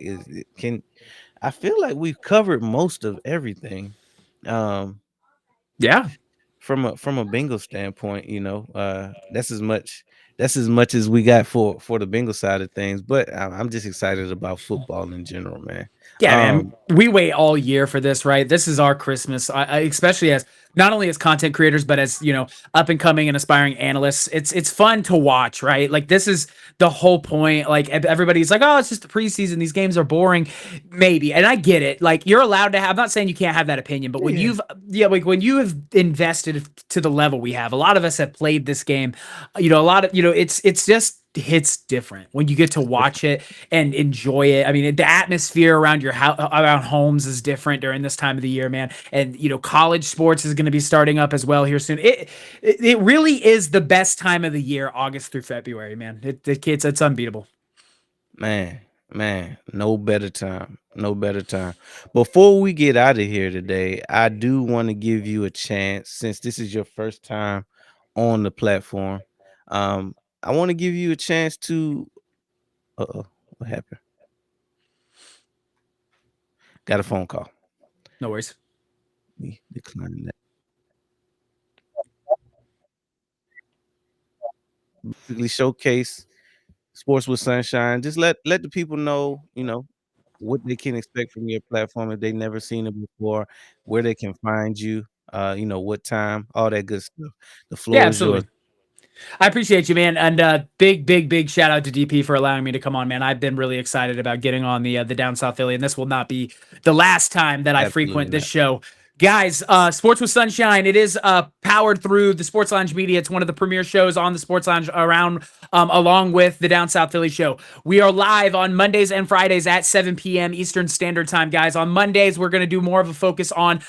Can I feel like we've covered most of everything. Um, Yeah. from a Bengal standpoint, that's as much as we got for the Bengal side of things. But I'm just excited about football in general, man. Yeah, man. Um, We wait all year for this, right? This is our Christmas, especially as not only as content creators, but as up and coming and aspiring analysts. It's fun to watch, right? Like this is the whole point. Like everybody's like, oh, it's just the preseason. These games are boring, maybe, and I get it. Like you're allowed to have. I'm not saying you can't have that opinion, but when yeah, like when you have invested to the level we have, a lot of us have played this game. A lot of it's just hits different when you get to it's different. watch it and enjoy it. I mean, the atmosphere around your house, around homes, is different during this time of the year, man. And college sports is going to be starting up as well here soon. It really is the best time of the year, August through February, man. It's unbeatable. Man, no better time. No better time. Before we get out of here today, I do want to give you a chance since this is your first time on the platform. Um, I want to give you a chance to uh-oh, what happened? Got a phone call. No worries. Me declining that. Basically showcase Sports with Sunshine. Just let the people know, what they can expect from your platform if they never seen it before, where they can find you, what time, all that good stuff. The Yeah, floor is yours. absolutely. I appreciate you, man, and big shout out to DP for allowing me to come on, man. I've been really excited about getting on the Down South Philly, and this will not be the last time that I Absolutely frequent this not. show. Guys, Sports with Sunshine, it is powered through the Sports Lounge Media. It's one of the premier shows on the Sports Lounge around, along with the Down South Philly show. We are live on Mondays and Fridays at 7 p.m. Eastern Standard Time, guys. On Mondays, we're going to do more of a focus on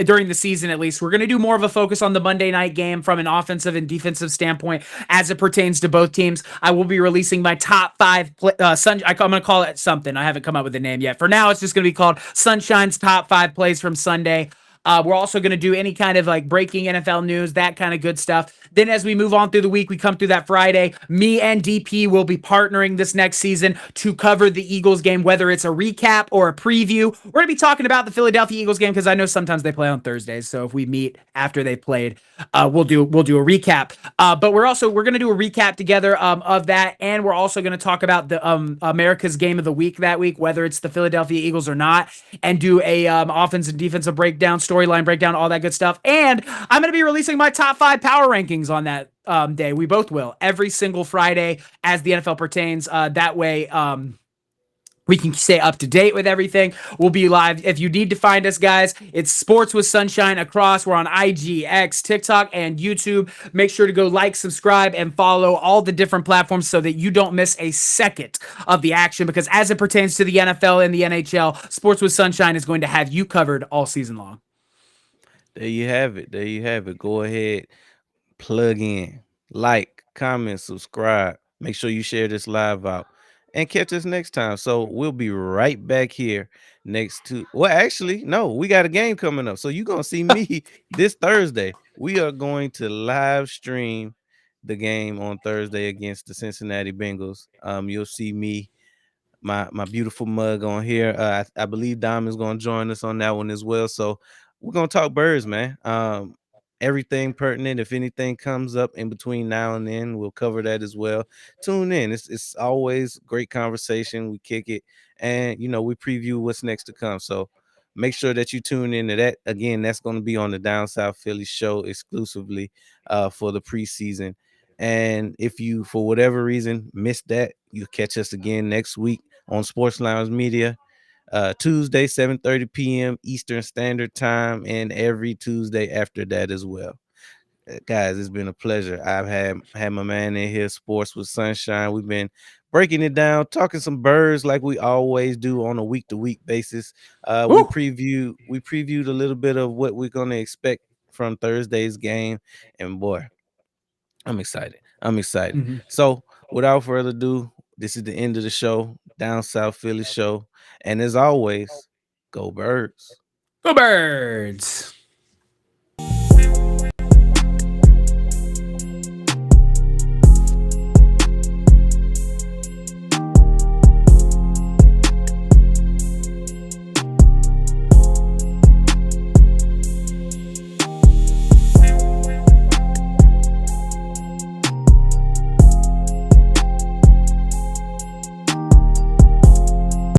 during the season at least, we're going to do more of a focus on the Monday night game from an offensive and defensive standpoint as it pertains to both teams. I will be releasing my top five. I'm going to call it something. I haven't come up with a name yet. For now, it's just going to be called Sunshine's top five plays from Sunday. We're also going to do any kind of like breaking NFL news, that kind of good stuff. Then as we move on through the week, we come through that Friday. Me and DP will be partnering this next season to cover the Eagles game, whether it's a recap or a preview. We're going to be talking about the Philadelphia Eagles game because I know sometimes they play on Thursdays. So if we meet after they played, we'll do a recap. But we're going to do a recap together of that, and we're also going to talk about the America's game of the week that week, whether it's the Philadelphia Eagles or not, and do a offense and defensive breakdown, storyline breakdown, all that good stuff. And I'm going to be releasing my top five power rankings on that day. We both will every single Friday as the NFL pertains. That way, we can stay up to date with everything. We'll be live. If you need to find us, guys, it's Sports with Sunshine across. We're on IG, X, TikTok, and YouTube. Make sure to go like, subscribe, and follow all the different platforms so that you don't miss a second of the action. Because as it pertains to the NFL and the NHL, Sports with Sunshine is going to have you covered all season long. There you have it. There you have it. Go ahead, plug in, like, comment, subscribe. Make sure you share this live out and catch us next time. So we'll be right back here next to, well, actually, no, we got a game coming up. So you're going to see me this Thursday. We are going to live stream the game on Thursday against the Cincinnati Bengals. You'll see me, my beautiful mug on here. I believe Dom is going to join us on that one as well. So we're going to talk birds, man. Everything pertinent. If anything comes up in between now and then, we'll cover that as well. Tune in. It's always great conversation. We kick it, and we preview what's next to come. So make sure that you tune into that. Again, that's going to be on the Down South Philly show exclusively for the preseason. And if you, for whatever reason, missed that, you catch us again next week on Sports Lounge Media. Tuesday, 7:30 p.m. Eastern Standard Time, and every Tuesday after that as well. Guys, it's been a pleasure. I've had my man in here, Sports with Sunshine. We've been breaking it down, talking some birds like we always do on a week-to-week basis. We Woo! previewed a little bit of what we're gonna expect from Thursday's game, and boy, I'm excited. I'm excited. Mhm. So, without further ado, this is the end of the show, Down South Philly show. And as always, go birds. Go Birds!